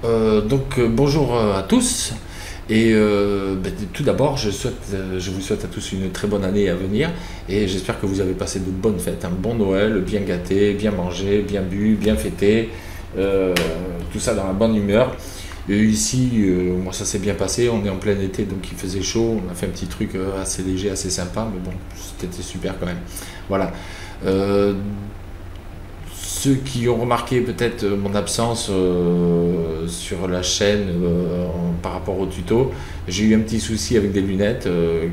Bonjour à tous et tout d'abord je vous souhaite à tous une très bonne année à venir et j'espère que vous avez passé de bonnes fêtes, un bon Noël, bien gâté, bien mangé, bien bu, bien fêté, euh, tout ça dans la bonne humeur. Et ici, moi ça s'est bien passé, on est en plein été donc il faisait chaud, on a fait un petit truc assez léger, assez sympa, mais bon c'était super quand même. Voilà. Euh, Ceux qui ont remarqué peut-être mon absence sur la chaîne par rapport au tuto, j'ai eu un petit souci avec des lunettes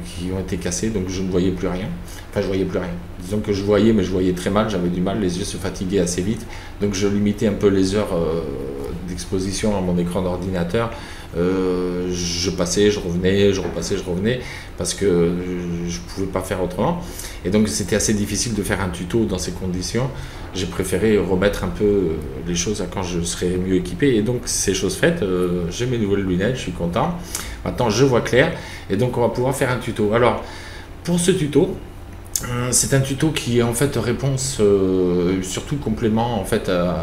qui ont été cassées, donc je ne voyais plus rien. Enfin, je voyais plus rien. Disons que je voyais, mais je voyais très mal, j'avais du mal, les yeux se fatiguaient assez vite, donc je limitais un peu les heures d'exposition à mon écran d'ordinateur. Je passais, je revenais, je repassais, je revenais, parce que je ne pouvais pas faire autrement. Et donc c'était assez difficile de faire un tuto dans ces conditions. J'ai préféré remettre un peu les choses à quand je serai mieux équipé. Et donc c'est chose faite, j'ai mes nouvelles lunettes, je suis content. Maintenant je vois clair, et donc on va pouvoir faire un tuto. Alors pour ce tuto, c'est un tuto qui est en fait réponse, surtout complément en fait à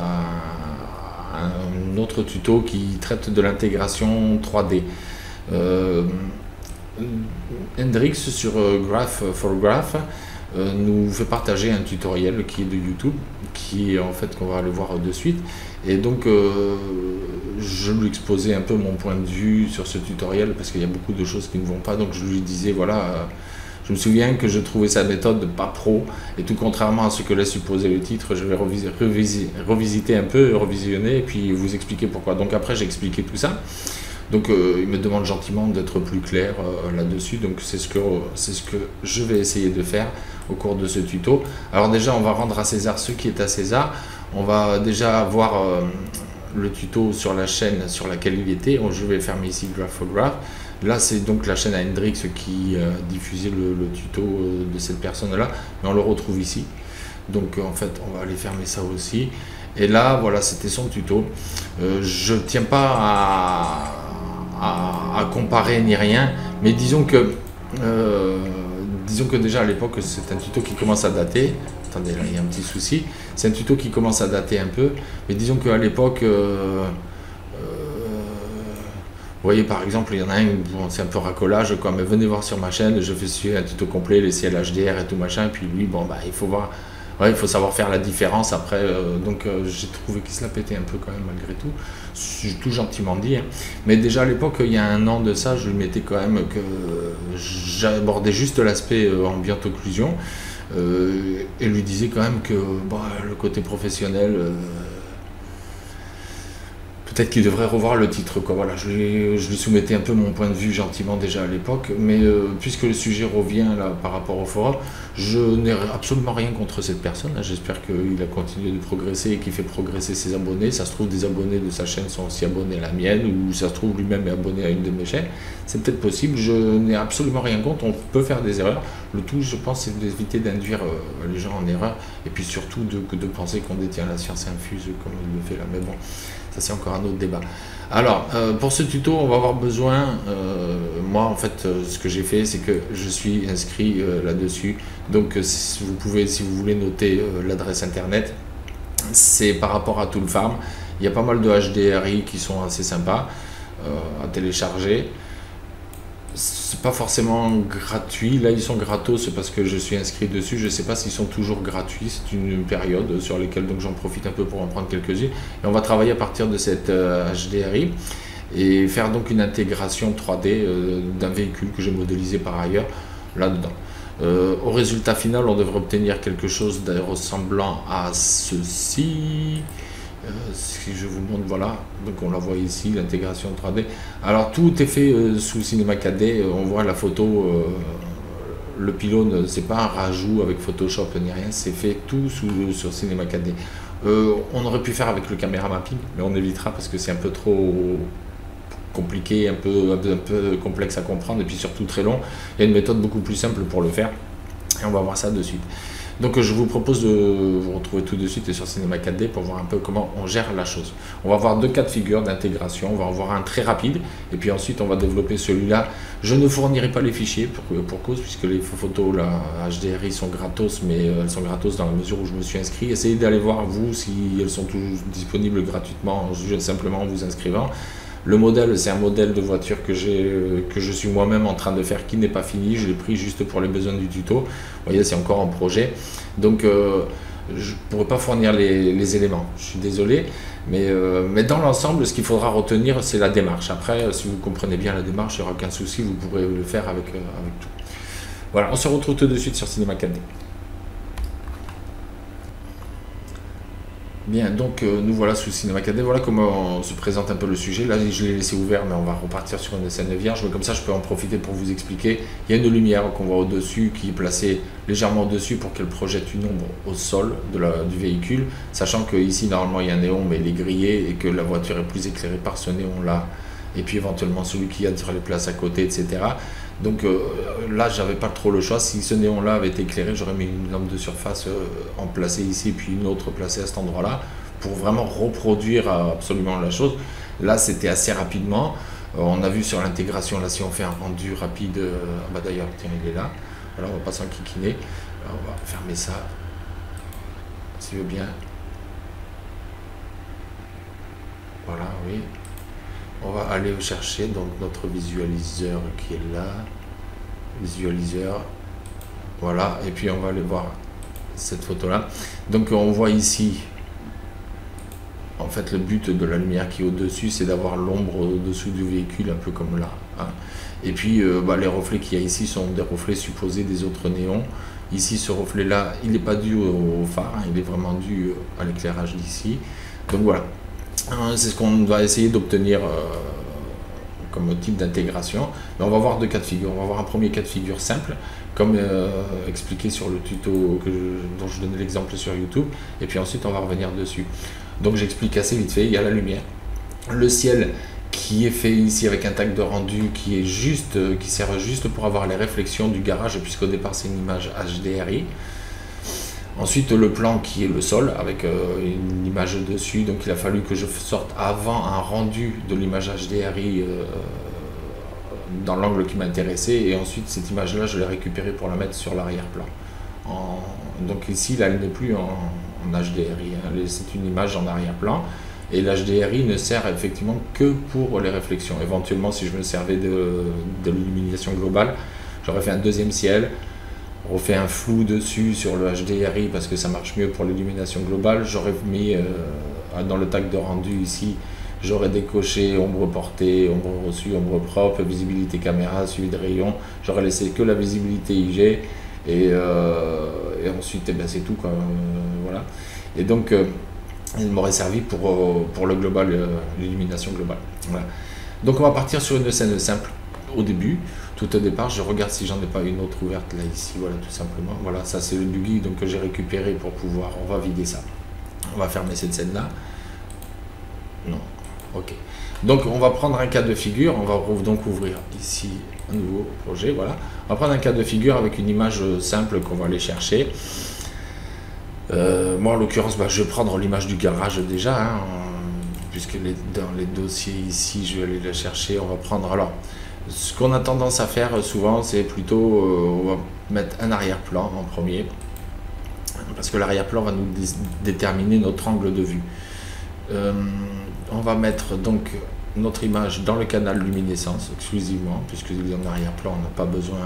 un autre tuto qui traite de l'intégration 3D. Euh, Hendrix sur Graph for Graph nous fait partager un tutoriel qui est de YouTube, qui est en fait qu'on va aller voir de suite. Et donc je lui exposais un peu mon point de vue sur ce tutoriel parce qu'il y a beaucoup de choses qui ne vont pas. Donc je lui disais voilà, je me souviens que je trouvais sa méthode pas pro, et tout contrairement à ce que laisse supposer le titre, je vais revisiter un peu, revisionner et puis vous expliquer pourquoi. Donc après j'ai expliqué tout ça. Donc il me demande gentiment d'être plus clair là-dessus, donc c'est ce que je vais essayer de faire au cours de ce tuto. Alors déjà on va rendre à César ce qui est à César, on va déjà voir le tuto sur la chaîne sur laquelle il était. Je vais fermer ici Graphograph. Là c'est donc la chaîne à Hendrix qui diffusait le tuto de cette personne là, mais on le retrouve ici. Donc en fait on va aller fermer ça aussi. Et là voilà, c'était son tuto. Je tiens pas à comparer ni rien, mais disons que déjà à l'époque c'est un tuto qui commence à dater. Attendez, là il y a un petit souci, c'est un tuto qui commence à dater un peu, mais disons qu'à l'époque vous voyez par exemple il y en a un, bon, c'est un peu racolage quoi, mais venez voir sur ma chaîne, je fais un tuto complet, les ciels HDR et tout machin, et puis lui bon bah il faut voir. Ouais, il faut savoir faire la différence après, j'ai trouvé qu'il se la pétait un peu quand même malgré tout, c'est tout gentiment dit, hein. Mais déjà à l'époque, il y a un an de ça, je lui mettais quand même que j'abordais juste l'aspect ambiante occlusion, et lui disais quand même que bah, le côté professionnel, peut-être qu'il devrait revoir le titre, quoi. Voilà, je lui soumettais un peu mon point de vue gentiment déjà à l'époque, mais puisque le sujet revient là par rapport au forum, je n'ai absolument rien contre cette personne. J'espère qu'il a continué de progresser et qu'il fait progresser ses abonnés. Ça se trouve, des abonnés de sa chaîne sont aussi abonnés à la mienne, ou ça se trouve lui-même est abonné à une de mes chaînes. C'est peut-être possible, je n'ai absolument rien contre, on peut faire des erreurs. Le tout, je pense, c'est d'éviter d'induire les gens en erreur, et puis surtout de penser qu'on détient la science infuse comme il le fait là. Mais bon, ça c'est encore un autre débat. Alors, pour ce tuto, on va avoir besoin, moi en fait, ce que j'ai fait, c'est que je suis inscrit là-dessus. Donc, vous pouvez, si vous voulez, noter l'adresse internet. C'est par rapport à Toolfarm. Il y a pas mal de HDRI qui sont assez sympas à télécharger. C'est pas forcément gratuit, là ils sont gratos, c'est parce que je suis inscrit dessus, je sais pas s'ils sont toujours gratuits, c'est une période sur laquelle donc j'en profite un peu pour en prendre quelques-unes, et on va travailler à partir de cette HDRI et faire donc une intégration 3D d'un véhicule que j'ai modélisé par ailleurs là-dedans. Au résultat final, on devrait obtenir quelque chose de ressemblant à ceci. Si je vous montre, voilà, donc on la voit ici, l'intégration 3D. Alors tout est fait sous Cinema 4D, on voit la photo, le pylône, c'est pas un rajout avec Photoshop ni rien, c'est fait tout sur Cinema 4D. On aurait pu faire avec le caméra mapping, mais on évitera parce que c'est un peu trop compliqué, un peu complexe à comprendre, et puis surtout très long. Il y a une méthode beaucoup plus simple pour le faire, et on va voir ça de suite. Donc je vous propose de vous retrouver tout de suite sur Cinema 4D pour voir un peu comment on gère la chose. On va voir deux cas de figure d'intégration, on va en voir un très rapide et puis ensuite on va développer celui-là. Je ne fournirai pas les fichiers pour cause puisque les photos la HDRI sont gratos, mais elles sont gratos dans la mesure où je me suis inscrit. Essayez d'aller voir vous si elles sont toujours disponibles gratuitement simplement en vous inscrivant. Le modèle, c'est un modèle de voiture que je suis moi-même en train de faire, qui n'est pas fini. Je l'ai pris juste pour les besoins du tuto. Vous voyez, c'est encore en projet. Donc, je ne pourrais pas fournir les éléments. Je suis désolé. Mais dans l'ensemble, ce qu'il faudra retenir, c'est la démarche. Après, si vous comprenez bien la démarche, il n'y aura aucun souci. Vous pourrez le faire avec tout. Voilà, on se retrouve tout de suite sur Cinema 4D. Bien, donc nous voilà sous Cinema 4D, voilà comment se présente un peu le sujet. Là, je l'ai laissé ouvert, mais on va repartir sur une scène vierge. Mais comme ça, je peux en profiter pour vous expliquer. Il y a une lumière qu'on voit au-dessus, qui est placée légèrement au-dessus pour qu'elle projette une ombre au sol du véhicule, sachant qu'ici, normalement, il y a un néon, mais il est grillé et que la voiture est plus éclairée par ce néon-là. Et puis éventuellement celui qui a sur les places à côté, etc. Donc là, j'avais pas trop le choix. Si ce néon-là avait été éclairé, j'aurais mis une lampe de surface en placée ici, puis une autre placée à cet endroit-là, pour vraiment reproduire absolument la chose. Là, c'était assez rapidement. On a vu sur l'intégration, là, si on fait un rendu rapide, bah d'ailleurs, tiens, il est là. Alors, on va pas s'enquiquiner. On va fermer ça, s'il veut bien. Voilà, oui. On va aller chercher donc notre visualiseur qui est là, visualiseur, voilà, et puis on va aller voir cette photo là. Donc on voit ici, en fait le but de la lumière qui est au-dessus, c'est d'avoir l'ombre au-dessous du véhicule, un peu comme là, hein. Et puis les reflets qu'il y a ici sont des reflets supposés des autres néons. Ici, ce reflet là, il n'est pas dû au phare, hein, il est vraiment dû à l'éclairage d'ici. Donc voilà. C'est ce qu'on va essayer d'obtenir comme type d'intégration. On va voir deux cas de figure. On va voir un premier cas de figure simple, comme expliqué sur le tuto dont je donnais l'exemple sur YouTube. Et puis ensuite, on va revenir dessus. Donc j'explique assez vite fait. Il y a la lumière, le ciel qui est fait ici avec un tag de rendu qui sert juste pour avoir les réflexions du garage, puisqu'au départ c'est une image HDRI. Ensuite, le plan qui est le sol avec une image dessus. Donc, il a fallu que je sorte avant un rendu de l'image HDRI dans l'angle qui m'intéressait. Et ensuite, cette image-là, je l'ai récupérée pour la mettre sur l'arrière-plan. Donc, ici, là, elle n'est plus en HDRI. Hein. C'est une image en arrière-plan. Et l'HDRI ne sert effectivement que pour les réflexions. Éventuellement, si je me servais de l'illumination globale, j'aurais fait un deuxième ciel. On fait un flou dessus sur le HDRI parce que ça marche mieux pour l'illumination globale. J'aurais mis dans le tag de rendu ici, j'aurais décoché ombre portée, ombre reçue, ombre propre, visibilité caméra, suivi de rayon. J'aurais laissé que la visibilité IG et ensuite c'est tout quoi, voilà. Et donc il m'aurait servi pour le global, l'illumination globale. Voilà. Donc on va partir sur une scène simple au début. Tout au départ, je regarde si j'en ai pas une autre ouverte là ici, voilà tout simplement. Voilà, ça c'est le buggy donc que j'ai récupéré pour pouvoir, on va vider ça. On va fermer cette scène là. Non, ok. Donc on va prendre un cas de figure, on va donc ouvrir ici un nouveau projet, voilà. On va prendre un cas de figure avec une image simple qu'on va aller chercher. Moi en l'occurrence, je vais prendre l'image du garage déjà, hein, puisque dans les dossiers ici, je vais aller la chercher. On va prendre alors. Ce qu'on a tendance à faire souvent, c'est plutôt, on va mettre un arrière-plan en premier, parce que l'arrière-plan va nous déterminer notre angle de vue. On va mettre donc notre image dans le canal luminescence exclusivement, puisqu'il est en arrière-plan, on n'a pas besoin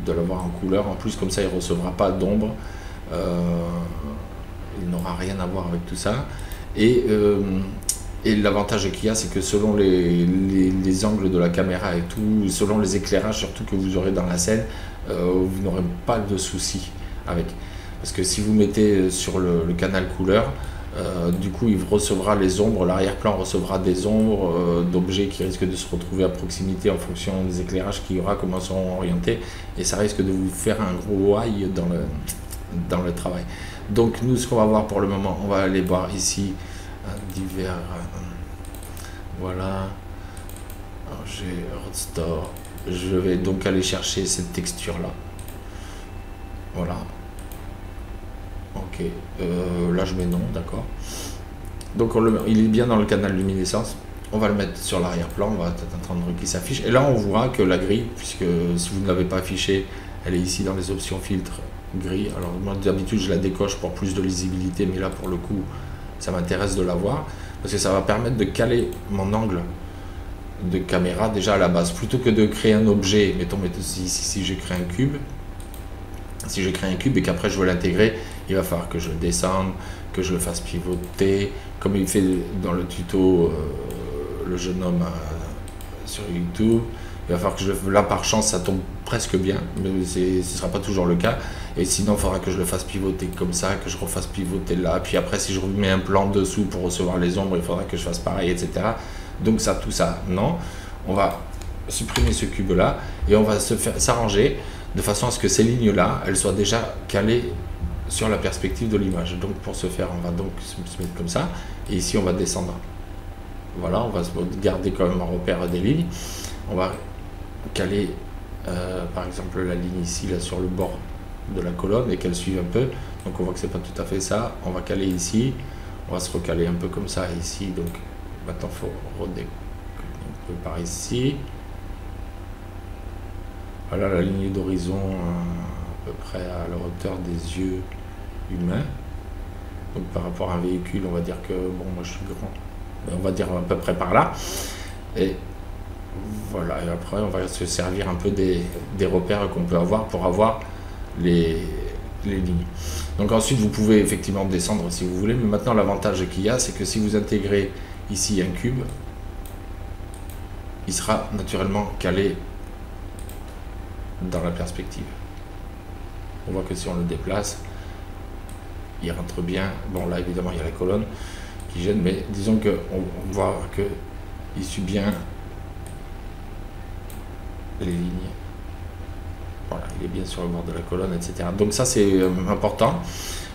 de l'avoir en couleur. En plus, comme ça, il ne recevra pas d'ombre, il n'aura rien à voir avec tout ça. Et l'avantage qu'il y a, c'est que selon les angles de la caméra et tout, selon les éclairages surtout que vous aurez dans la scène, vous n'aurez pas de soucis avec. Parce que si vous mettez sur le canal couleur, du coup il recevra les ombres, l'arrière-plan recevra des ombres d'objets qui risquent de se retrouver à proximité en fonction des éclairages qu'il y aura, comment seront orientés, et ça risque de vous faire un gros aïe dans le travail. Donc nous, ce qu'on va voir pour le moment, on va aller voir ici divers, voilà, j'ai Roadster, je vais donc aller chercher cette texture là, voilà, Ok, là je mets non, d'accord. Donc il est bien dans le canal luminescence. On va le mettre sur l'arrière-plan, on va attendre qu'il s'affiche. Et là on voit que la grille, puisque si vous ne l'avez pas affichée, elle est ici dans les options filtres gris. Alors moi d'habitude je la décoche pour plus de lisibilité, mais là pour le coup ça m'intéresse de la voir, parce que ça va permettre de caler mon angle de caméra déjà à la base. Plutôt que de créer un objet, mettons si je crée un cube, si je crée un cube et qu'après je veux l'intégrer, il va falloir que je le descende, que je le fasse pivoter, comme il fait dans le tuto le jeune homme sur YouTube. Il va falloir que là par chance ça tombe presque bien, mais ce ne sera pas toujours le cas. Et sinon il faudra que je le fasse pivoter comme ça, que je refasse pivoter là. Puis après si je remets un plan dessous pour recevoir les ombres, il faudra que je fasse pareil, etc. Donc ça, tout ça, non. On va supprimer ce cube là et on va s'arranger de façon à ce que ces lignes là, elles soient déjà calées sur la perspective de l'image. Donc pour ce faire, on va donc se mettre comme ça. Et ici on va descendre. Voilà, on va se garder quand même en repère des lignes. On va caler par exemple la ligne ici là sur le bord de la colonne et qu'elle suive un peu. Donc on voit que c'est pas tout à fait ça. On va caler ici, on va se recaler un peu comme ça ici. Donc maintenant il faut redécoller un peu par ici. Voilà la ligne d'horizon à peu près à la hauteur des yeux humains. Donc par rapport à un véhicule, on va dire que bon, moi je suis grand, mais on va dire à peu près par là. Et voilà, et après on va se servir un peu des repères qu'on peut avoir pour avoir les lignes. Donc ensuite vous pouvez effectivement descendre si vous voulez, mais maintenant l'avantage qu'il y a, c'est que si vous intégrez ici un cube, il sera naturellement calé dans la perspective. On voit que si on le déplace, il rentre bien. Bon là évidemment il y a la colonne qui gêne, mais disons que on voit que il suit bien les lignes. Voilà, il est bien sur le bord de la colonne, etc. Donc ça c'est important.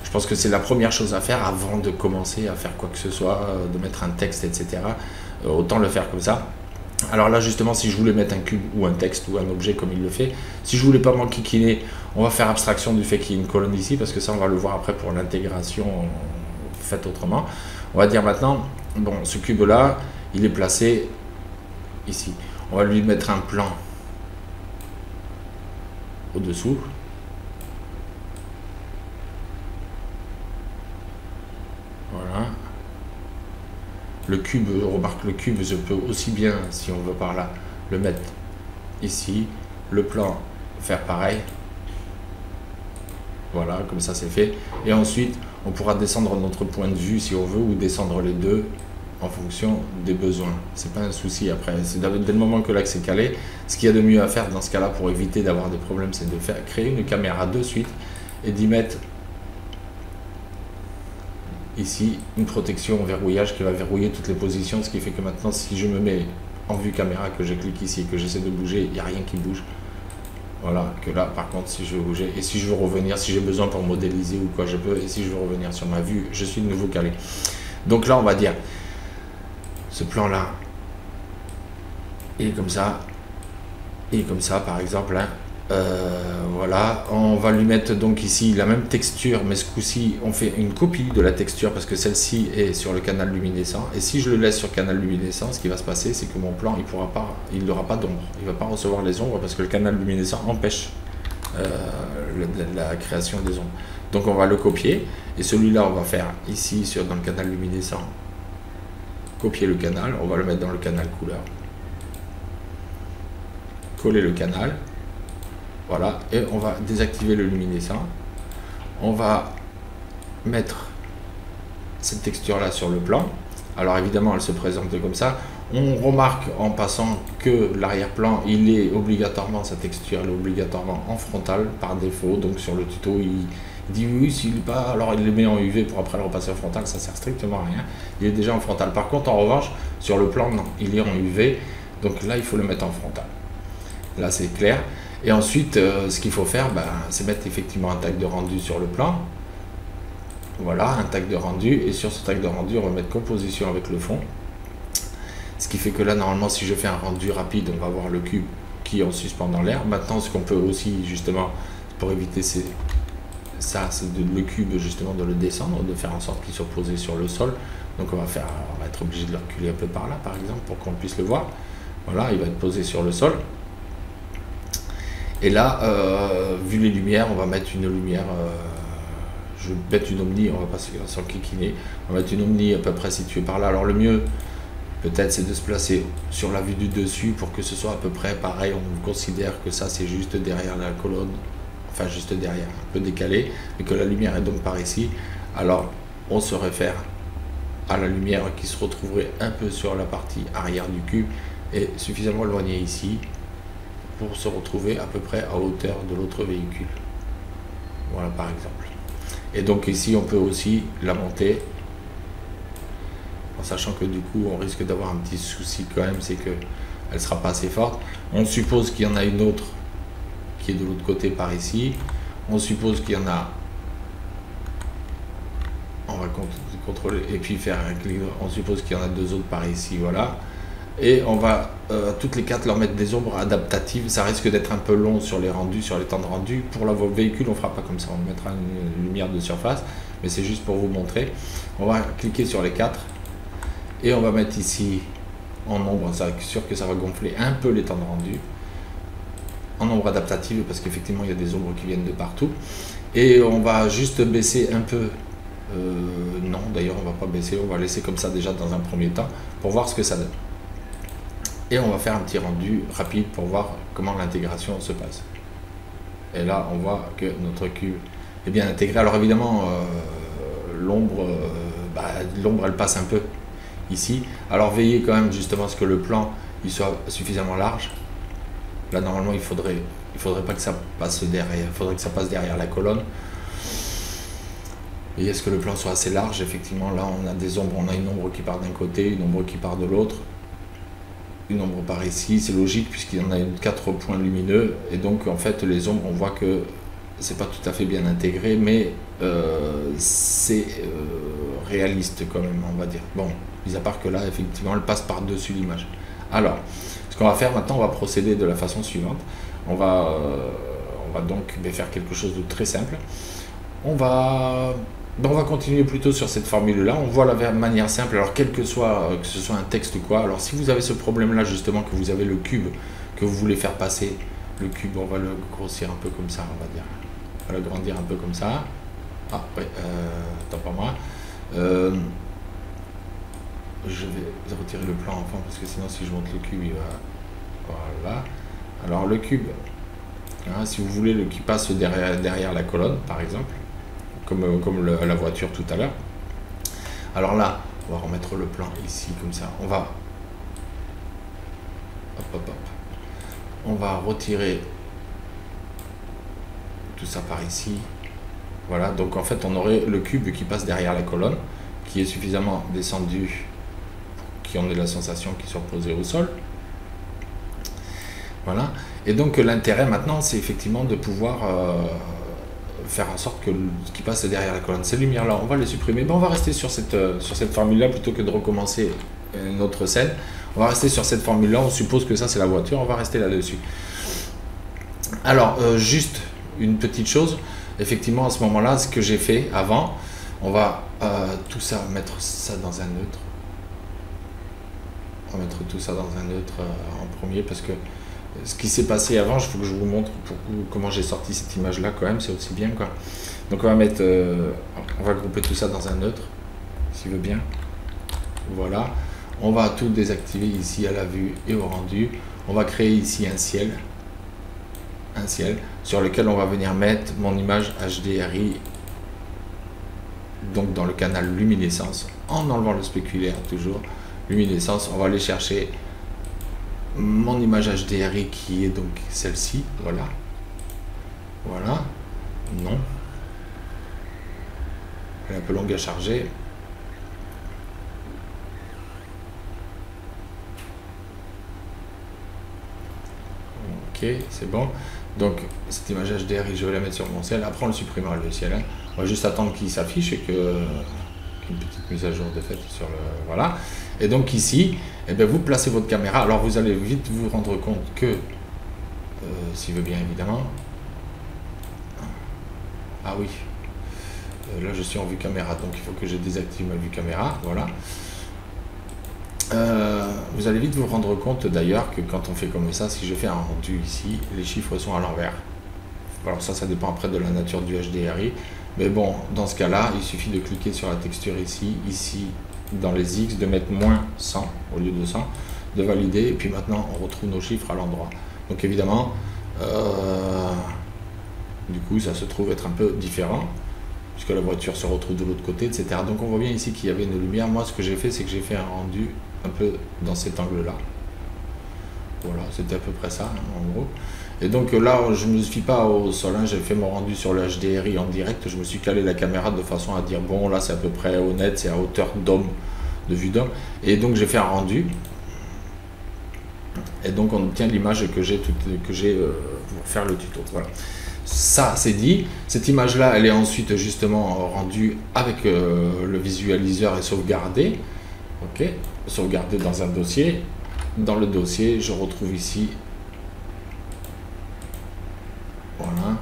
Je pense que c'est la première chose à faire avant de commencer à faire quoi que ce soit, de mettre un texte, etc. Autant le faire comme ça. Alors là justement, si je voulais mettre un cube ou un texte ou un objet comme il le fait, si je voulais pas m'enquiquiner, on va faire abstraction du fait qu'il y ait une colonne ici, parce que ça on va le voir après pour l'intégration faite autrement. On va dire maintenant, bon, ce cube là, il est placé ici. On va lui mettre un plan au-dessous. Voilà. Le cube, remarque le cube, je peux aussi bien, si on veut par là, le mettre ici. Le plan, faire pareil. Voilà, comme ça c'est fait. Et ensuite, on pourra descendre notre point de vue si on veut, ou descendre les deux en fonction des besoins. C'est pas un souci après. C'est dès le moment que l'axe est calé, ce qu'il y a de mieux à faire dans ce cas-là pour éviter d'avoir des problèmes, c'est de créer une caméra de suite et d'y mettre ici une protection au verrouillage qui va verrouiller toutes les positions, ce qui fait que maintenant si je me mets en vue caméra, que je clique ici et que j'essaie de bouger, il n'y a rien qui bouge. Voilà, que là par contre si je veux bouger et si je veux revenir, si j'ai besoin pour modéliser ou quoi je peux, et si je veux revenir sur ma vue, je suis de nouveau calé. Donc là on va dire ce plan là et comme ça par exemple, hein. Voilà, on va lui mettre donc ici la même texture, mais ce coup-ci on fait une copie de la texture parce que celle-ci est sur le canal luminescent, et si je le laisse sur canal luminescent, ce qui va se passer c'est que mon plan il n'aura pas d'ombre, il ne va pas recevoir les ombres parce que le canal luminescent empêche la création des ombres. Donc on va le copier, et celui-là on va faire ici dans le canal luminescent, copier le canal, on va le mettre dans le canal couleur, coller le canal. Voilà, et on va désactiver le luminescent. On va mettre cette texture là sur le plan. Alors évidemment elle se présente comme ça. On remarque en passant que l'arrière-plan il est obligatoirement, sa texture elle est obligatoirement en frontal par défaut. Donc sur le tuto il dit oui, s'il pas, alors il les met en UV pour après le repasser en frontal, ça sert strictement à rien. Il est déjà en frontal. Par contre en revanche sur le plan non, il est en UV, donc là il faut le mettre en frontal. Là c'est clair. Et ensuite, ce qu'il faut faire, c'est mettre effectivement un tag de rendu sur le plan. Voilà, un tag de rendu. Et sur ce tag de rendu, on va mettre composition avec le fond. Ce qui fait que là, normalement, si je fais un rendu rapide, on va voir le cube qui est en suspens dans l'air. Maintenant, ce qu'on peut aussi, justement, pour éviter ça c'est le cube justement de le descendre, de faire en sorte qu'il soit posé sur le sol. Donc on va être obligé de le reculer un peu par là par exemple pour qu'on puisse le voir. Voilà, il va être posé sur le sol. Et là, vu les lumières, on va mettre une lumière, je vais mettre une omni, on va passer sur le kikini, on va mettre une omni à peu près située par là. Alors le mieux, peut-être, c'est de se placer sur la vue du dessus pour que ce soit à peu près pareil. On considère que ça, c'est juste derrière la colonne, enfin juste derrière, un peu décalé, mais que la lumière est donc par ici. Alors, on se réfère à la lumière qui se retrouverait un peu sur la partie arrière du cube et suffisamment éloignée ici pour se retrouver à peu près à hauteur de l'autre véhicule. Voilà par exemple. Et donc ici, on peut aussi la monter en sachant que du coup on risque d'avoir un petit souci quand même, c'est que elle sera pas assez forte. On suppose qu'il y en a une autre qui est de l'autre côté par ici. On suppose qu'il y en a, on va contrôler et puis faire un clic. On suppose qu'il y en a deux autres par ici, voilà. Et on va toutes les quatre leur mettre des ombres adaptatives. Ça risque d'être un peu long sur les rendus, sur les temps de rendu. Pour le véhicule, on fera pas comme ça, on mettra une lumière de surface, mais c'est juste pour vous montrer. On va cliquer sur les quatre et on va mettre ici en ombre, c'est sûr que ça va gonfler un peu les temps de rendu, en ombre adaptative parce qu'effectivement il y a des ombres qui viennent de partout. Et on va juste baisser un peu, non d'ailleurs on va pas baisser, on va laisser comme ça déjà dans un premier temps pour voir ce que ça donne. Et on va faire un petit rendu rapide pour voir comment l'intégration se passe. Et là on voit que notre cube est bien intégré. Alors évidemment l'ombre elle passe un peu ici. Alors veillez quand même justement à ce que le plan il soit suffisamment large. Là normalement il faudrait pas que ça passe derrière, il faudrait que ça passe derrière la colonne. Veillez à ce que le plan soit assez large. Effectivement là on a des ombres, on a une ombre qui part d'un côté, une ombre qui part de l'autre, une ombre par ici, c'est logique puisqu'il y en a 4 points lumineux et donc en fait les ombres on voit que c'est pas tout à fait bien intégré, mais c'est réaliste quand même, on va dire. Bon, mis à part que là effectivement elle passe par dessus l'image. Alors ce qu'on va faire maintenant, on va procéder de la façon suivante. On va donc faire quelque chose de très simple. On va continuer plutôt sur cette formule-là. On voit la manière simple. Alors, quel que ce soit un texte ou quoi. Alors, si vous avez ce problème-là, justement, que vous avez le cube, que vous voulez faire passer, le cube, on va le grossir un peu comme ça, on va dire. On va le grandir un peu comme ça. Ah, oui, attends pas moi. Je vais retirer le plan enfant, parce que sinon, si je monte le cube, il va... Voilà. Alors, le cube, hein, si vous voulez qui passe derrière la colonne, par exemple, comme la voiture tout à l'heure. Alors là, on va remettre le plan ici, comme ça. On va... On va retirer tout ça par ici. Voilà, donc en fait, on aurait le cube qui passe derrière la colonne, qui est suffisamment descendu pour qu'on ait la sensation qu'il soit posé au sol. Voilà. Et donc l'intérêt maintenant, c'est effectivement de pouvoir... faire en sorte que ce qui passe derrière la colonne, ces lumières-là, on va les supprimer. Ben, on va rester sur cette formule-là plutôt que de recommencer une autre scène. On va rester sur cette formule-là. On suppose que ça, c'est la voiture. On va rester là-dessus. Alors, juste une petite chose. Effectivement, à ce moment-là, ce que j'ai fait avant, on va tout ça, mettre ça dans un neutre. On va mettre tout ça dans un neutre en premier parce que ce qui s'est passé avant, il faut que je vous montre comment j'ai sorti cette image là quand même, c'est aussi bien quoi. Donc on va mettre, on va grouper tout ça dans un neutre, s'il veut bien. Voilà, on va tout désactiver ici à la vue et au rendu. On va créer ici un ciel sur lequel on va venir mettre mon image HDRI, donc dans le canal luminescence, en enlevant le spéculaire toujours, luminescence, on va aller chercher mon image HDRI qui est donc celle-ci, voilà, non, elle est un peu longue à charger, ok, c'est bon, donc cette image HDRI je vais la mettre sur mon ciel, après on le supprimera le ciel, hein. On va juste attendre qu'il s'affiche et qu'une petite mise à jour de fait sur le, voilà, et donc ici, eh bien, vous placez votre caméra. Alors vous allez vite vous rendre compte que, s'il veut bien évidemment, Ah oui, là je suis en vue caméra, donc il faut que je désactive ma vue caméra, voilà. Vous allez vite vous rendre compte d'ailleurs que quand on fait comme ça, si je fais un rendu ici, les chiffres sont à l'envers. Alors ça dépend après de la nature du HDRI, mais bon, dans ce cas-là, il suffit de cliquer sur la texture ici, dans les X, de mettre moins 100 au lieu de 100, de valider, et puis maintenant on retrouve nos chiffres à l'endroit. Donc évidemment, du coup ça se trouve être un peu différent, puisque la voiture se retrouve de l'autre côté, etc. Donc on voit bien ici qu'il y avait une lumière. Moi ce que j'ai fait, c'est que j'ai fait un rendu un peu dans cet angle-là. Voilà, c'était à peu près ça, en gros. Et donc là, je ne me suis pas au sol, hein, j'ai fait mon rendu sur le HDRI en direct, je me suis calé la caméra de façon à dire, bon là c'est à peu près honnête, c'est à hauteur d'homme, de vue d'homme. Et donc j'ai fait un rendu. Et donc on obtient l'image que j'ai pour faire le tuto. Voilà. Ça c'est dit. Cette image là, elle est ensuite justement rendue avec le visualiseur et sauvegardée. Ok, sauvegardée dans un dossier. Dans le dossier, je retrouve ici. Voilà.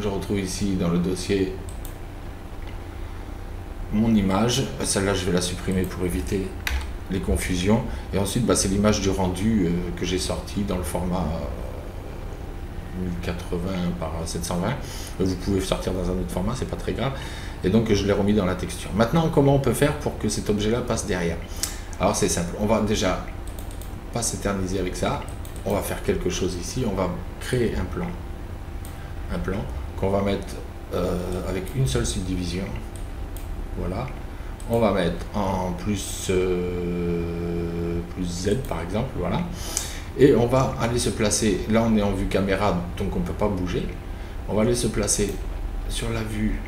Je retrouve ici dans le dossier mon image. Celle-là, je vais la supprimer pour éviter les confusions. Et ensuite, bah, c'est l'image du rendu que j'ai sorti dans le format 1080 par 720. Vous pouvez sortir dans un autre format, c'est pas très grave. Et donc, je l'ai remis dans la texture. Maintenant, comment on peut faire pour que cet objet-là passe derrière? Alors, c'est simple. On va déjà pas s'éterniser avec ça. On va faire quelque chose ici. On va créer un plan. Un plan qu'on va mettre avec une seule subdivision. Voilà. On va mettre en plus Z par exemple, voilà. Et on va aller se placer, là on est en vue caméra, donc on ne peut pas bouger. On va aller se placer sur la vue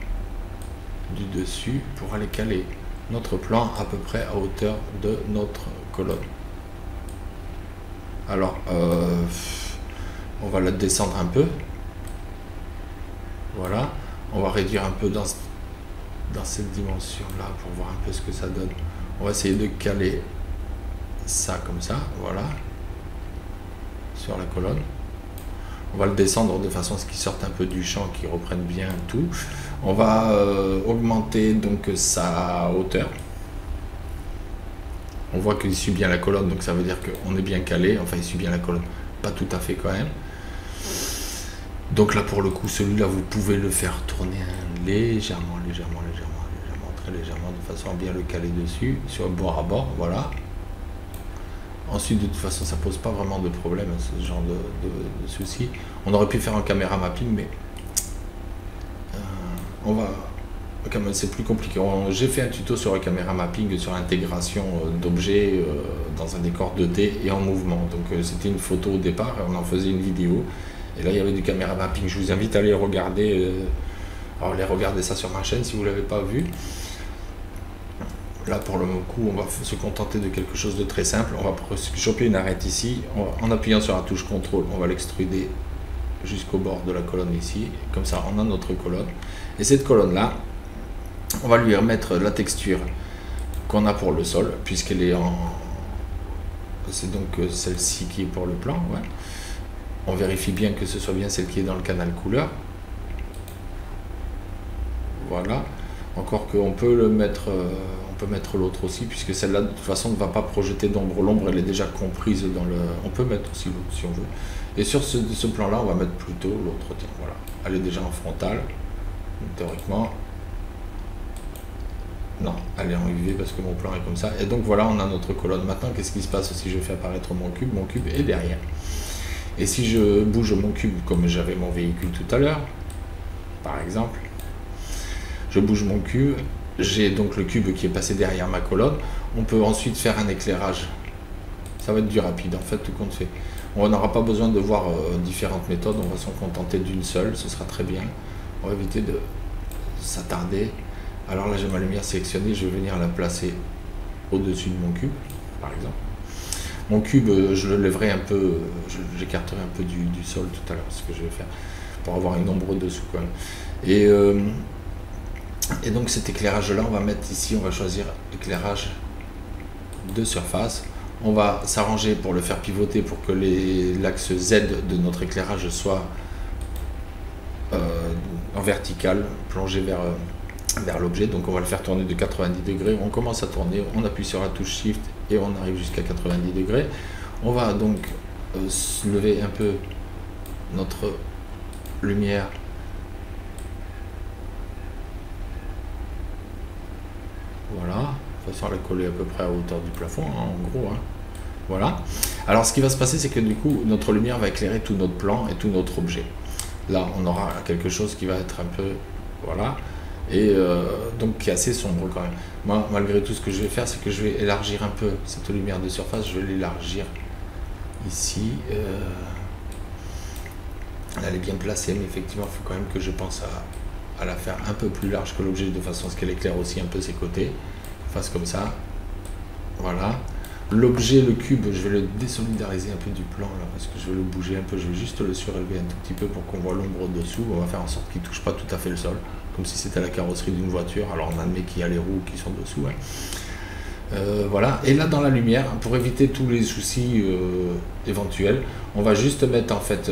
du dessus pour aller caler notre plan à peu près à hauteur de notre colonne. Alors, on va la descendre un peu. Voilà. On va réduire un peu dans cette dimension-là pour voir un peu ce que ça donne. On va essayer de caler ça comme ça, voilà, sur la colonne. On va le descendre de façon à ce qu'il sorte un peu du champ, qu'il reprenne bien tout. On va augmenter donc sa hauteur. On voit qu'il suit bien la colonne, donc ça veut dire qu'on est bien calé. Enfin, il suit bien la colonne, pas tout à fait quand même. Donc là, pour le coup, celui-là, vous pouvez le faire tourner légèrement, très légèrement, de façon à bien le caler dessus, sur bord à bord, voilà. Ensuite, de toute façon, ça pose pas vraiment de problème, ce genre de souci. On aurait pu faire un caméra mapping, mais on va... C'est plus compliqué. J'ai fait un tuto sur le caméra mapping, sur l'intégration d'objets dans un décor 2D et en mouvement. Donc c'était une photo au départ, et on en faisait une vidéo. Et là, il y avait du caméra mapping. Je vous invite à aller regarder. Alors, allez regarder ça sur ma chaîne si vous ne l'avez pas vu. Là, pour le coup, on va se contenter de quelque chose de très simple. On va choper une arête ici. En appuyant sur la touche contrôle, on va l'extruder jusqu'au bord de la colonne ici. Comme ça, on a notre colonne. Et cette colonne-là, on va lui remettre la texture qu'on a pour le sol, puisqu'elle est en... C'est donc celle-ci qui est pour le plan. Ouais. On vérifie bien que ce soit bien celle qui est dans le canal couleur. Voilà. Encore qu'on peut le mettre, on peut mettre l'autre aussi, puisque celle-là de toute façon ne va pas projeter d'ombre. L'ombre elle est déjà comprise dans le... On peut mettre aussi l'autre si on veut. Et sur ce plan-là, on va mettre plutôt l'autre. Tiens, voilà. Elle est déjà en frontal, théoriquement. Non, elle est en UV parce que mon plan est comme ça. Et donc voilà, on a notre colonne. Maintenant, qu'est-ce qui se passe si je fais apparaître mon cube? Mon cube est derrière. Et si je bouge mon cube comme j'avais mon véhicule tout à l'heure, par exemple, je bouge mon cube, j'ai donc le cube qui est passé derrière ma colonne. On peut ensuite faire un éclairage. Ça va être du rapide, en fait, tout compte fait. On n'aura pas besoin de voir différentes méthodes, on va s'en contenter d'une seule, ce sera très bien. On va éviter de s'attarder. Alors là, j'ai ma lumière sélectionnée, je vais venir la placer au-dessus de mon cube, par exemple. Mon cube, je le lèverai un peu, j'écarterai un peu du sol tout à l'heure, ce que je vais faire, pour avoir une ombre dessous quand même. Et donc cet éclairage-là, on va mettre ici, on va choisir éclairage de surface. On va s'arranger pour le faire pivoter pour que l'axe Z de notre éclairage soit en vertical, plongé vers l'objet. Donc on va le faire tourner de 90 degrés. On commence à tourner, on appuie sur la touche Shift et on arrive jusqu'à 90 degrés. On va donc lever un peu notre lumière. Voilà, de façon à la coller à peu près à hauteur du plafond, hein, en gros. Hein. Voilà. Alors ce qui va se passer, c'est que du coup, notre lumière va éclairer tout notre plan et tout notre objet. Là, on aura quelque chose qui va être un peu... Voilà. Et donc qui est assez sombre quand même. Moi, malgré tout, ce que je vais faire, c'est que je vais élargir un peu cette lumière de surface. Je vais l'élargir ici. Elle est bien placée, mais effectivement, il faut quand même que je pense à la faire un peu plus large que l'objet, de façon à ce qu'elle éclaire aussi un peu ses côtés. Fasse comme ça. Voilà. L'objet, le cube, je vais le désolidariser un peu du plan là, parce que je vais le bouger un peu. Je vais juste le surélever un tout petit peu pour qu'on voit l'ombre dessous. On va faire en sorte qu'il ne touche pas tout à fait le sol, comme si c'était la carrosserie d'une voiture. Alors on admet qu'il y a les roues qui sont dessous. Hein. Voilà. Et là, dans la lumière, pour éviter tous les soucis éventuels, on va juste mettre en fait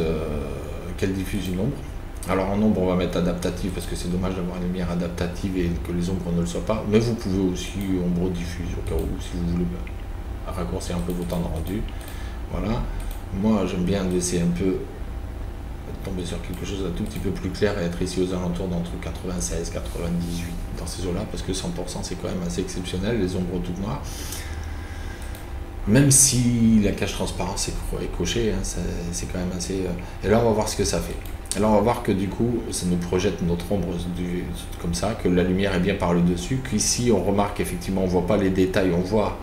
qu'elle diffuse une ombre. Alors en ombre, on va mettre adaptative parce que c'est dommage d'avoir une lumière adaptative et que les ombres ne le soient pas. Mais vous pouvez aussi ombre diffuse au cas où, si vous voulez raccourcir un peu vos temps de rendu. Voilà. Moi, j'aime bien laisser un peu tomber sur quelque chose d'un tout petit peu plus clair et être ici aux alentours d'entre 96 98 dans ces eaux-là, parce que 100% c'est quand même assez exceptionnel, les ombres toutes noires. Même si la cache transparence est cochée, hein, c'est quand même assez... Et là, on va voir ce que ça fait. Et là, on va voir que du coup, ça nous projette notre ombre comme ça, que la lumière est bien par le dessus, qu'ici, on remarque effectivement, on ne voit pas les détails, on voit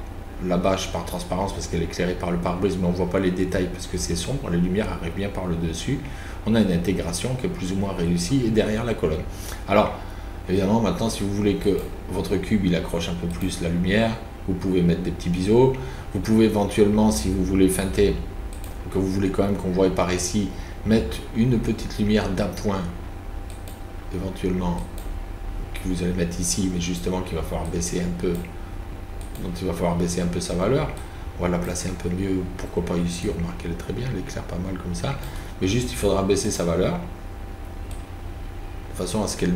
la bâche par transparence parce qu'elle est éclairée par le pare-brise, mais on ne voit pas les détails parce que c'est sombre, les lumières arrivent bien par le dessus. On a une intégration qui est plus ou moins réussie et derrière la colonne. Alors, évidemment, maintenant, si vous voulez que votre cube, il accroche un peu plus la lumière, vous pouvez mettre des petits biseaux. Vous pouvez éventuellement, si vous voulez feinter, que vous voulez quand même qu'on voit par ici, mettre une petite lumière d'appoint, éventuellement, que vous allez mettre ici, mais justement qu'il va falloir baisser un peu. Donc il va falloir baisser un peu sa valeur. On va la placer un peu mieux, pourquoi pas ici, remarquez, elle est très bien, elle éclaire pas mal comme ça. Mais juste, il faudra baisser sa valeur, de façon à ce qu'elle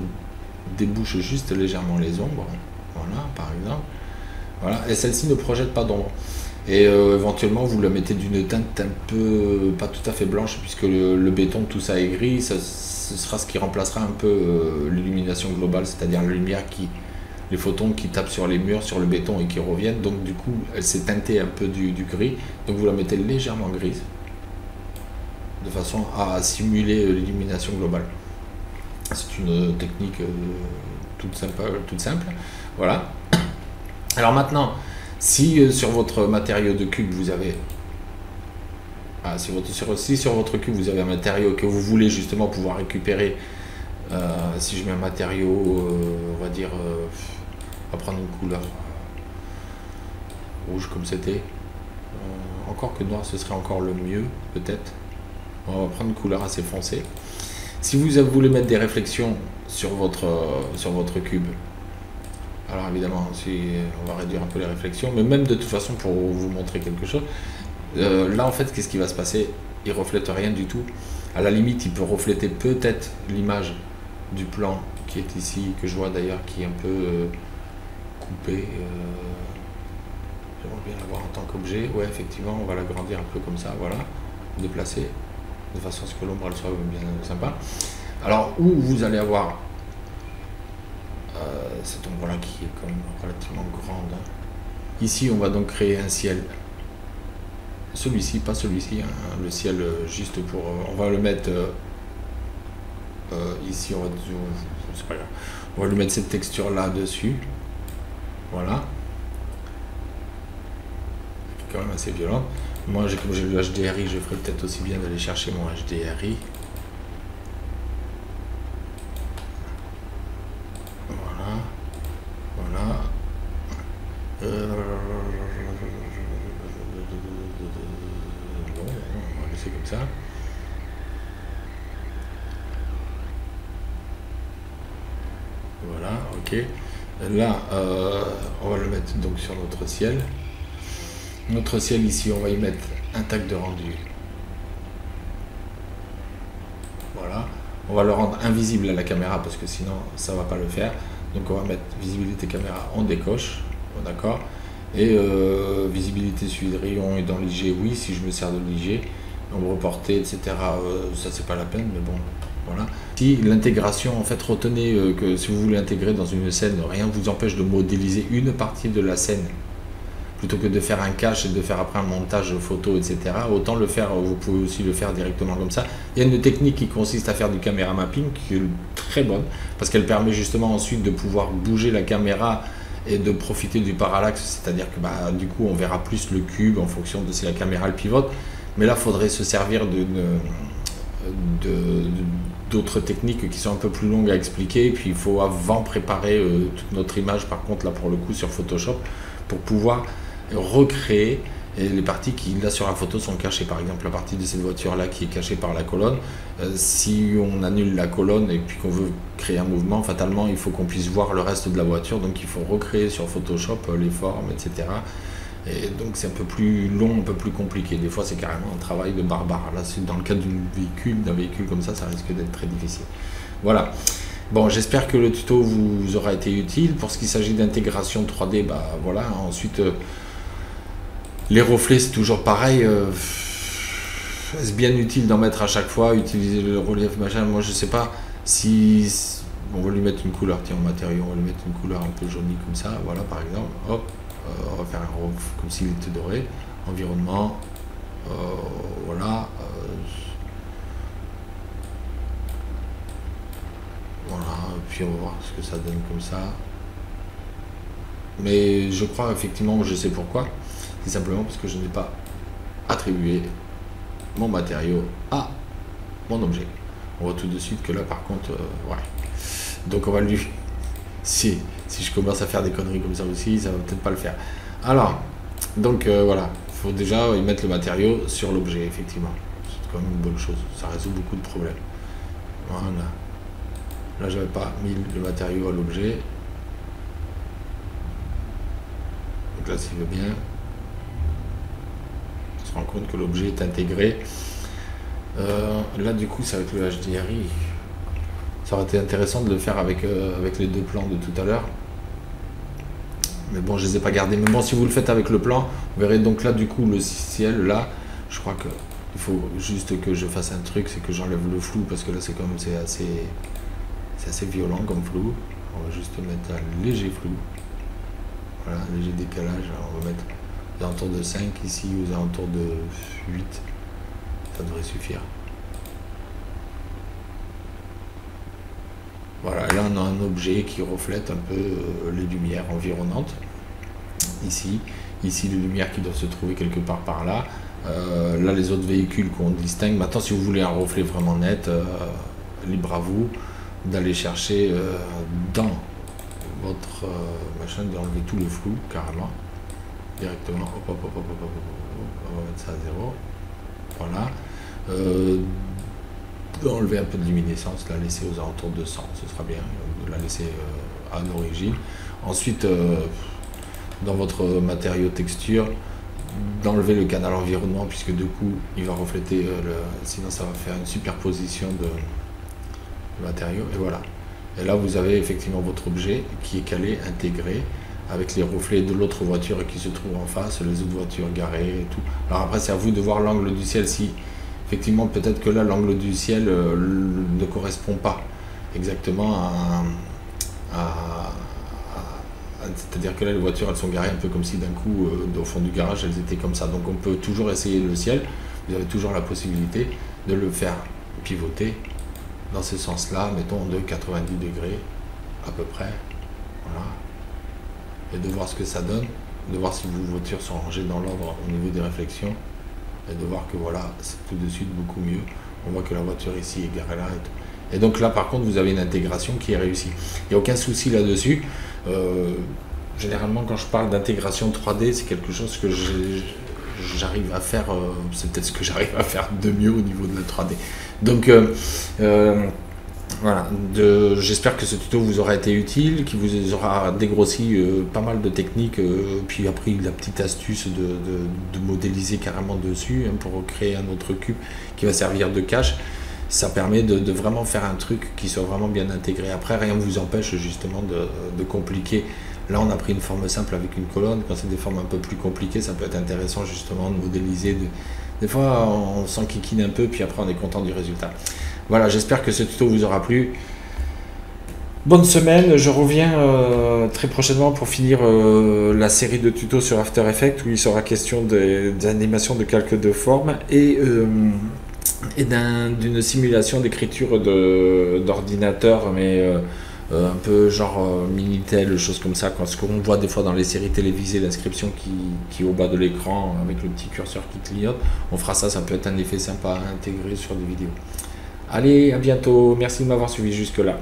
débouche juste légèrement les ombres. Voilà, par exemple. Voilà, et celle-ci ne projette pas d'ombre. Et éventuellement, vous la mettez d'une teinte un peu, pas tout à fait blanche, puisque le béton, tout ça est gris, ce sera ce qui remplacera un peu l'illumination globale, c'est-à-dire la lumière les photons qui tapent sur les murs, sur le béton et qui reviennent. Donc du coup, elle s'est teintée un peu du gris. Donc vous la mettez légèrement grise, de façon à simuler l'illumination globale. C'est une technique toute simple. Voilà. Alors maintenant, si sur votre matériau de cube vous avez si sur votre cube vous avez un matériau que vous voulez justement pouvoir récupérer, si je mets un matériau, on va dire, on va prendre une couleur rouge comme c'était, encore que noir ce serait encore le mieux peut-être. On va prendre une couleur assez foncée. Si vous voulez mettre des réflexions sur votre cube, alors évidemment, on va réduire un peu les réflexions, mais même de toute façon pour vous montrer quelque chose, là en fait, qu'est-ce qui va se passer? Il ne reflète rien du tout. À la limite, il peut refléter peut-être l'image du plan qui est ici, que je vois d'ailleurs, qui est un peu coupé. J'aimerais bien l'avoir en tant qu'objet. Ouais, effectivement, on va l'agrandir un peu comme ça, voilà, déplacer, de façon à ce que l'ombre elle soit bien sympa. Alors, où vous allez avoir cette ombre-là qui est quand même relativement grande. Hein. Ici, on va donc créer un ciel. Celui-ci, pas celui-ci, hein, le ciel juste pour... on va le mettre ici, c'est pas grave. On va lui mettre cette texture-là dessus. Voilà. C'est quand même assez violent. Moi, comme j'ai le HDRI, je ferais peut-être aussi bien d'aller chercher mon HDRI. C'est comme ça. Voilà, ok. Là, on va le mettre donc sur notre ciel. Notre ciel ici, on va y mettre un tag de rendu. Voilà. on va le rendre invisible à la caméra parce que sinon ça va pas le faire. Donc on va mettre visibilité caméra, on décoche, d'accord. Et visibilité suivi de rayon et dans l'IG, oui, si je me sers de l'IG, ombre portée, etc. Ça c'est pas la peine, mais bon, voilà. Si l'intégration, en fait, retenez que si vous voulez intégrer dans une scène, rien ne vous empêche de modéliser une partie de la scène plutôt que de faire un cache et de faire après un montage photo, etc. Autant le faire, vous pouvez aussi le faire directement comme ça. Il y a une technique qui consiste à faire du caméra mapping qui est très bonne parce qu'elle permet justement ensuite de pouvoir bouger la caméra et de profiter du parallaxe, c'est-à-dire que bah, du coup on verra plus le cube en fonction de si la caméra le pivote. Mais là, il faudrait se servir d'autres techniques qui sont un peu plus longues à expliquer. Et puis il faut avant préparer toute notre image, par contre là pour le coup sur Photoshop, pour pouvoir recréer les parties qui là sur la photo sont cachées. Par exemple la partie de cette voiture là qui est cachée par la colonne, si on annule la colonne et puis qu'on veut créer un mouvement, fatalement il faut qu'on puisse voir le reste de la voiture, donc il faut recréer sur Photoshop les formes, etc. Et donc c'est un peu plus long, un peu plus compliqué. Des fois c'est carrément un travail de barbare. Là c'est dans le cas d'un véhicule comme ça risque d'être très difficile. Voilà. Bon, j'espère que le tuto vous aura été utile. Pour ce qui s'agit d'intégration 3D, bah voilà. Ensuite, les reflets, c'est toujours pareil. Est-ce bien utile d'en mettre à chaque fois, utiliser le relief, machin? Moi, je sais pas si... On va lui mettre une couleur, tiens, en matériau, on va lui mettre une couleur un peu jaunie comme ça, voilà, par exemple. Hop, on va faire un ref comme s'il était doré. Environnement, voilà. Voilà, puis on va voir ce que ça donne comme ça. Mais je crois effectivement, je sais pourquoi. C'est simplement parce que je n'ai pas attribué mon matériau à mon objet. On voit tout de suite que là par contre, ouais. Donc on va lui... Si je commence à faire des conneries comme ça aussi, ça va peut-être pas le faire. Alors, donc voilà, il faut déjà y mettre le matériau sur l'objet, effectivement. C'est quand même une bonne chose, ça résout beaucoup de problèmes. Voilà. Là, j'avais pas mis le matériau à l'objet. Donc là, s'il veut bien, on se rend compte que l'objet est intégré. Là, du coup, c'est avec le HDRI. Ça aurait été intéressant de le faire avec les deux plans de tout à l'heure. Mais bon, je les ai pas gardés. Mais bon, si vous le faites avec le plan, vous verrez donc là, du coup, le ciel, là, je crois que il faut juste que je fasse un truc, c'est que j'enlève le flou, parce que là, c'est comme c'est assez violent comme flou. On va juste mettre un léger flou. Voilà, un léger décalage. Alors on va mettre aux alentours de 5 ici, aux alentours de 8. Ça devrait suffire. Voilà, là on a un objet qui reflète un peu les lumières environnantes. Ici, les lumières qui doivent se trouver quelque part par là. Là les autres véhicules qu'on distingue. Maintenant si vous voulez un reflet vraiment net, libre à vous d'aller chercher dans votre machin, d'enlever tout le flou carrément directement. Hop, on va mettre ça à 0. Voilà. Enlever un peu de luminescence, la laisser aux alentours de 100, ce sera bien, de la laisser à l'origine. Ensuite, dans votre matériau texture, d'enlever le canal environnement, puisque du coup, il va refléter, sinon ça va faire une superposition de matériaux, et voilà. Et là, vous avez effectivement votre objet qui est calé, intégré, avec les reflets de l'autre voiture qui se trouve en face, les autres voitures garées et tout. Alors après, c'est à vous de voir l'angle du ciel si... Effectivement, peut-être que là, l'angle du ciel ne correspond pas exactement c'est-à-dire que là, les voitures, elles sont garées un peu comme si d'un coup, au fond du garage, elles étaient comme ça. Donc on peut toujours essayer le ciel. Vous avez toujours la possibilité de le faire pivoter dans ce sens-là, mettons de 90 degrés à peu près. Voilà. Et de voir ce que ça donne, de voir si vos voitures sont rangées dans l'ordre au niveau des réflexions. Et de voir que voilà, c'est tout de suite beaucoup mieux. On voit que la voiture ici est garée là et tout. Et donc là, par contre, vous avez une intégration qui est réussie. Il n'y a aucun souci là-dessus. Généralement, quand je parle d'intégration 3D, c'est quelque chose que j'arrive à faire. C'est peut-être ce que j'arrive à faire de mieux au niveau de la 3D. Donc, voilà, j'espère que ce tuto vous aura été utile, qu'il vous aura dégrossi pas mal de techniques, puis appris la petite astuce de modéliser carrément dessus hein, pour créer un autre cube qui va servir de cache. ça permet de vraiment faire un truc qui soit vraiment bien intégré. Après, rien ne vous empêche justement de compliquer. Là, on a pris une forme simple avec une colonne. Quand c'est des formes un peu plus compliquées, ça peut être intéressant justement de modéliser. Des fois, on s'enquiquine un peu, puis après, on est content du résultat. Voilà, j'espère que ce tuto vous aura plu. Bonne semaine, je reviens très prochainement pour finir la série de tutos sur After Effects où il sera question d'animation de calque de forme et d'une simulation d'écriture d'ordinateur, mais un peu genre Minitel, choses comme ça, ce qu'on voit des fois dans les séries télévisées, l'inscription qui est au bas de l'écran avec le petit curseur qui clignote. On fera ça, ça peut être un effet sympa à intégrer sur des vidéos. Allez, à bientôt, merci de m'avoir suivi jusque là.